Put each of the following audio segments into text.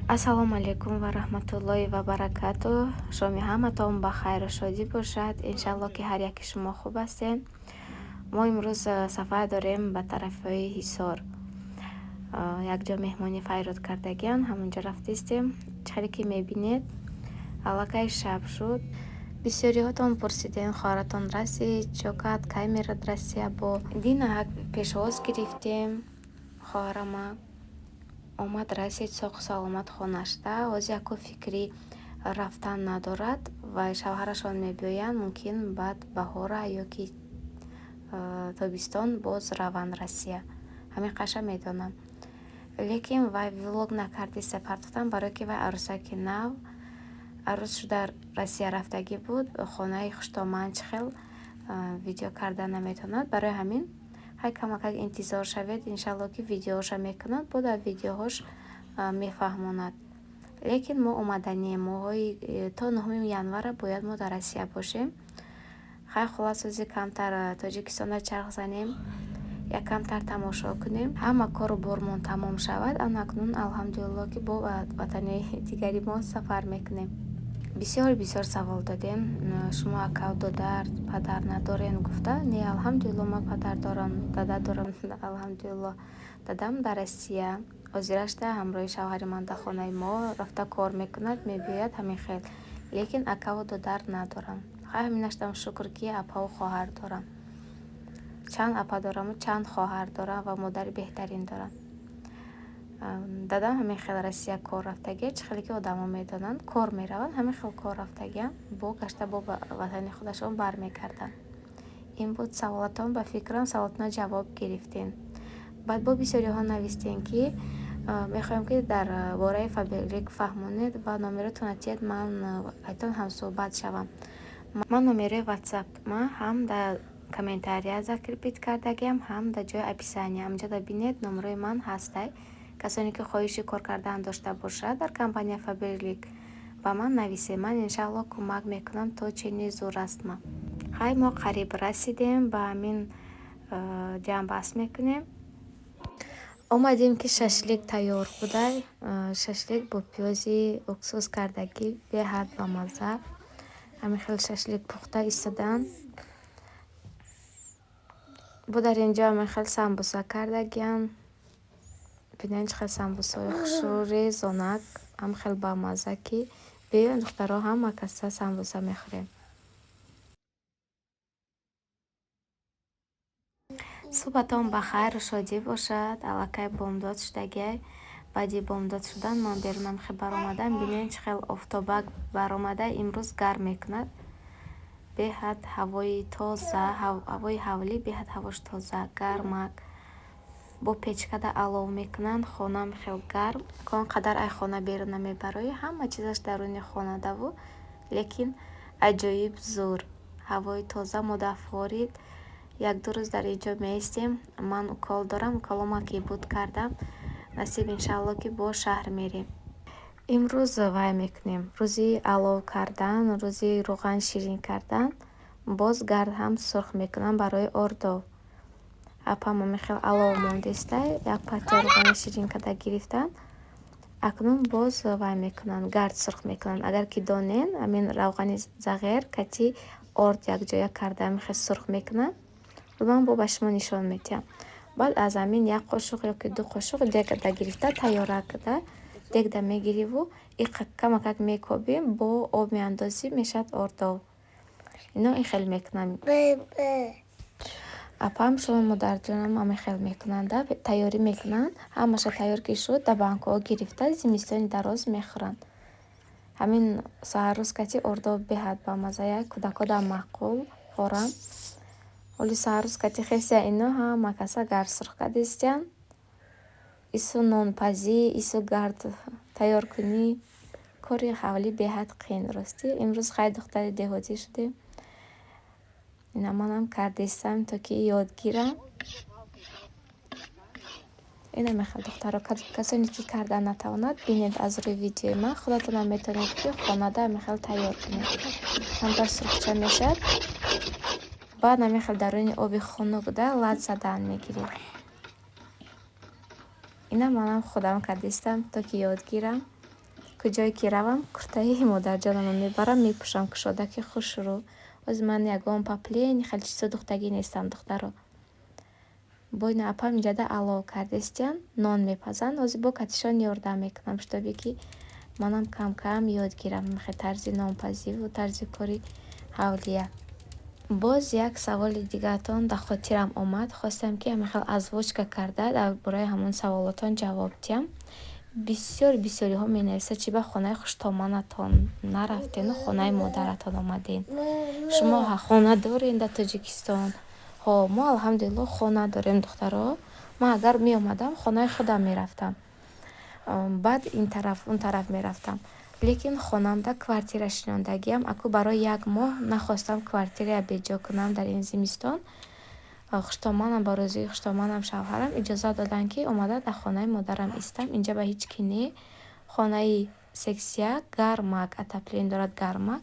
Ассалому алайкум ва раҳматуллоҳи ва баракатуҳ. Шоми ҳаматон ба хайру шодӣ бошад. Иншаллоҳ ки ҳар яки шумо хуб ҳастед. Мо имрӯз сафар дорем ба тарафҳои Ҳисор. Якҷо меҳмонӣ файрод кардагиам, ҳамонҷо рафтистем. Чӣ ки мебинед, аллакай шаб шуд. Бисёриҳотон пурсидем, хоҳратон расид, чӣ кард, кай мерад Россия бо. Динаҳак пешовоз гирифтем. Хоҳарама омад расид соҳу саломат хонашда. Ҳозир яко фикри рафтан надорад ва шавҳарашон мебиёянд мумкин баъд баҳора ё ки тобистон боз раванд Россия. Ҳамин қаша медонам. Лекин вай влог накарди сепартофтан, барое ки вай арӯсаки нав арӯз шуда Россия рафтагӣ буд. Хонаи хуштоманчхел видео кардан наметавонад. Барои ҳамин ҳай камакак интизор шавед. Иншаллоҳ ки видеоша мекунад, буд аз видеоҳош мефаҳмонад. Лекин мо омаданием, моҳои то 9 январа бояд мо дар Россия бошем. Хай хулас рӯзи камтар Тоҷикистонда чарх занем, як камтар тамошо кунем, ҳама кору бормон тамом шавад. Ана акнун алҳамдулиллоҳ ки бо ватани дигари мо сафар мекунем. Бисёр савол додем. Шумо акав додар падар надорен? Гуфта не, алҳамдулиллоҳ ман падар дорам, дада дорам. Алҳамдулиллоҳ дадам дар Россия ҳозирашта ҳамроҳи шавҳари ман дар хонаи мо рафта кор мекунад, мебиёяд ҳамин хел. Лекин акаву додар надорам. Хай ҳаминаштам шукр ки апаву хоҳар дорам. Чанд апа дораму чанд хоҳар дорам ва модари беҳтарин дорам. Дадам ҳамин хел Россия кор рафтагия. Чӣ хеле ки одамо медонанд, кор мераванд, ҳамин хел кор рафтагия, бо гашта бо ватани худашон бармегарданд. Ин буд саволатон. Ба фикрам саволатона ҷавоб гирифтем. Баъд бо бисёриҳо навистем ки мехоҳем ки дар бораи фабрик фаҳмонед ва номератон атиед, ман айтон ҳамсӯҳбат шавам. Ман номераи WhatsApp ман ҳам дар комментария закр бит кардагиам, ҳам дар ҷои описания. Амҷода бинед номераи ман ҳастай. Касоне ки хоҳиши кор кардан дошта бошад дар компания Фаберлик ба ман нависед. Ман иншаллоҳ кӯмак мекунам то чини зур аст ман. Хай мо қариб расидем, ба ҳамин ҷамъ баҳс мекунем. омадем ки шашлик тайёр будай. Шашлик бо пиёзи уксус кардагӣ беҳад бамазза. ҳамин хел шашлик пухта истодан. бо дар инҷо ҳамин хел самбуса кардагиам. бинед чӣ хел самбусаҳои хушрӯри зонак, ҳам хел бамазза ки биёен духтаро ҳама каса самбуса мехӯрем. субҳатон ба хайру шодӣ бошад. аллакай бомдод шудагиай. баъди бомдод шудан ман берунам хе баромадам. бинед чӣ хел офтобак баромада. имрӯз гарм мекунад. беҳад ҳавои тоза, ҳавои ҳавлӣ беҳад ҳавош тоза, гармак. бо печкада алов мекунанд. хонам хел гарм. он қадар ай хона берун намебароӣ. ҳама чизаш даруни хонадаву, лекин аҷоиб зур. ҳавои тоза. мо дар форид 1-2 рӯз дар инҷо меистем. ман укол дорам. уколома ки буд кардам. насиб иншаллоҳ ки бо шаҳр мерем. имрӯз вай мекунем. рӯзи алов кардан, рӯзи рӯған ширин кардан. боз гард ҳам сурх мекунам барои ордов. апама мехел алов мондестай. як партия рӯғани ширин карда гирифтан. акнун боз вай мекунанд, гард сурх мекунанд. агар ки донен амин равғани зағер кати орд якҷоя карда мехел сурх мекунанд. ман бо ба шумо нишон медиҳам. баъд аз амин 1 қошуқ ёки 2 қошуқ дегда гирифта тайёра када дегда мегириву камакак мекобӣ, бо об меандозӣ, мешавад ордов. ино ин хел мекунам. апам шумо модарҷонам ҳамин хел мекунанда. тайёрӣ мекунанд. ҳамаша тайёр ки шуд дар банкҳо гирифта зимистони дароз мехӯранд. ҳамин саҳаррӯз кати ордов беҳад бамаззая. кӯдако дар маъқул хорам. оли саҳаррӯз кати хеся ино ҳама каса гард сурх кардистиян. ису нонпазӣ, ису гард тайёркунӣ кори ҳавлӣ беҳад қиин ростӣ. имрӯз хай духтари деҳотӣ шудем. ина манам кардистам то ки ёд гирам. ина мехел духтаро касоне ки кардан натавонад бинед аз рӯи видеои ман худатонам метавонед ки хонада мехел тайёр кунед. камтар сурхча мешавад. баъд намехел даруни оби хунук да лат задан мегирем. ина манам худам кардистам то ки ёд гирам. куҷое ки равам куртаи модарҷонамро мебарам, мепӯшам кушодаки хушрӯ. Оз ман ягон паплени хеле чизо духтагӣ нестам духтаро. Бойна апам инҷада алов кардестиян нон мепазанд. Ози бо катишон ёрдам мекунам, штобе ки манам кам кам ёд гирам мехе тарзи нонпазиву тарзи кори ҳавлия. Боз як саволи дигаратон да хотирам омад. Хостам ки ҳамихел озвучка карда дар бораи ҳамон саволотон ҷавоб диҳам. Бисёриҳо менависад чӣ ба хонаи хуштоманатон нарафтену хонаи модаратон омаден. Шумо хона дорен дар Тоҷикистон? Мо алҳамдулиллоҳ хона дорем духтаро. Ман агар меомадам хонаи худам мерафтам. Баъд ин тараф он тараф мерафтам. Лекин хонамда квартира шинондагиам аку барои як моҳ нахостам квартира беҷо кунам дар ин зимистон. Хуштоманам ба рӯзии хуштоманам шавҳарам иҷозат доданд ки омада дар хонаи модарам истам. Инҷа ба ҳеҷ ки не. Хонаи сексия гармак атаплен дорад гармак.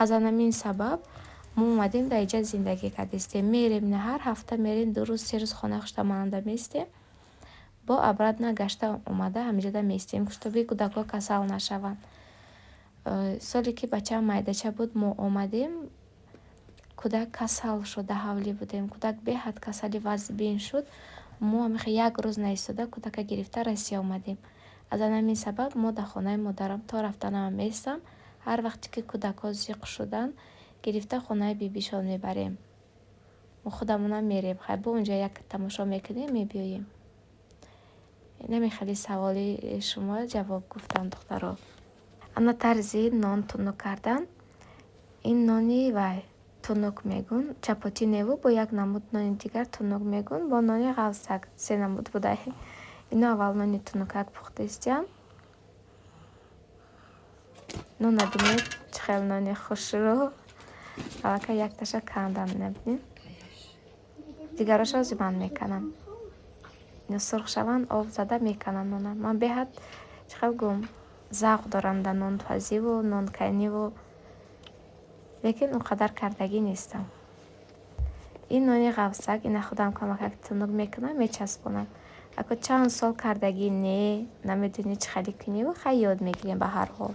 Аз анамин сабаб мо омадем дар иҷа зиндагӣ кардистем. Мерем на ҳар ҳафта мерем 2 рӯз 3 рӯз хонаи хуштомананда меистем. Бо обратно гашта омада ҳамиҷода меистем куштоби кӯдакҳо касал нашаванд. Соле ки бачаам майдача буд мо омадем. Кӯдак касал шуд, дар ҳавлӣ будем. Кӯдак беҳад касали вазбин шуд. Мо ҳамихе як рӯз наистода кӯдака гирифта Россия омадем. Аз анамин сабаб мо дар хонаи модарам то рафтанам меистам. Ҳар вақте ки кӯдакҳо зиқ шуданд гирифта хонаи бибишон мебарем. Мо худамонам мерем. Хай бо онҷа як тамошо мекунем мебиёем. Нами хеле саволи шумо ҷавоб гуфтам духтаро. Ана тарзи нон тунук кардан. Ин нони вай тунук мегун. Чапоти неву бо як намуд нони дигар тунук мегун бо нони ғавсак 3 намуд будай. Ино аввал нони тунукак пухтастиян. Нона бинед чӣ хел нони хушрӯ. Алака як таша кандам набинед. Дигарошо зиман меканам. Ино сурх шаванд об зада меканам нона. Ман беҳад чӣ хел гум завқ дорам дар нонпазиву нонканиву. Лекин он қадар кардагӣ нестам. Ин нони ғавсак ина худам камакак тунук мекунам мечаспонам. Ако чанд сол кардагӣ не намедунӣ чӣ хеле куниву хай ёд мегирем ба ҳар ҳол.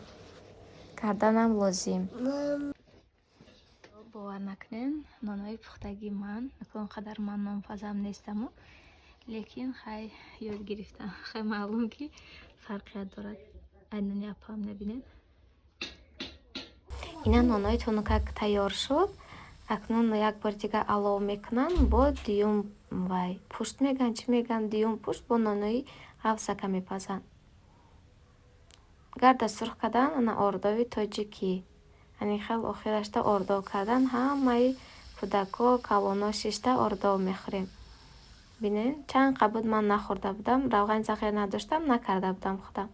Карданам лозим. Бовар накунен нонҳои пухтаги ман ако он қадар ман нонпазам нестаму лекин хай ёд гирифтам. Хай маълум ки фарқият дорад. Ай нони апам набинед. Ина нонҳои тунукак тайёр шуд. Акнун як бор дигар алов мекунам бо дуюм вай пушт меган чӣ меган дуюм пушт бо нонҳои ғавсака мепазанд. Гарда сурх кардан ана ордови тоҷикӣ. Ани хел охирашта ордов кардан ҳамаи кӯдакҳо калоно шишта ордов мехӯрем. Бинед чанд қабуд ман нахӯрда будам. Равғани захира надоштам накарда будам худам.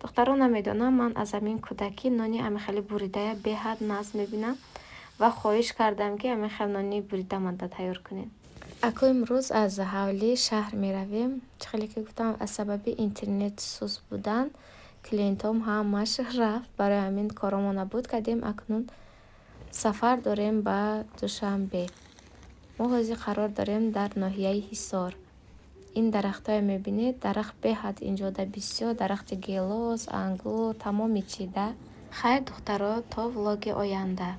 Духтаро намедонам ман аз амин кӯдакӣ нони амихели буридая беҳад наз мебинам ва хоҳиш кардам ки амихел нони буридаманда тайёр кунед. Аку имрӯз аз ҳавлӣ шаҳр меравем. Чӣ хеле ки гуфтам аз сабаби интернет сус будан клиентом ҳамаш рафт. Барои ҳамин коромон набуд кардем. Акнун сафар дорем ба Душанбе. Мо ҳозир қарор дорем дар ноҳияи Ҳисор. Ин дарахтое мебинед дарахт беҳад инҷода бисёр дарахти гелос ангур тамоми чида. Хайр духтаро то влоги оянда.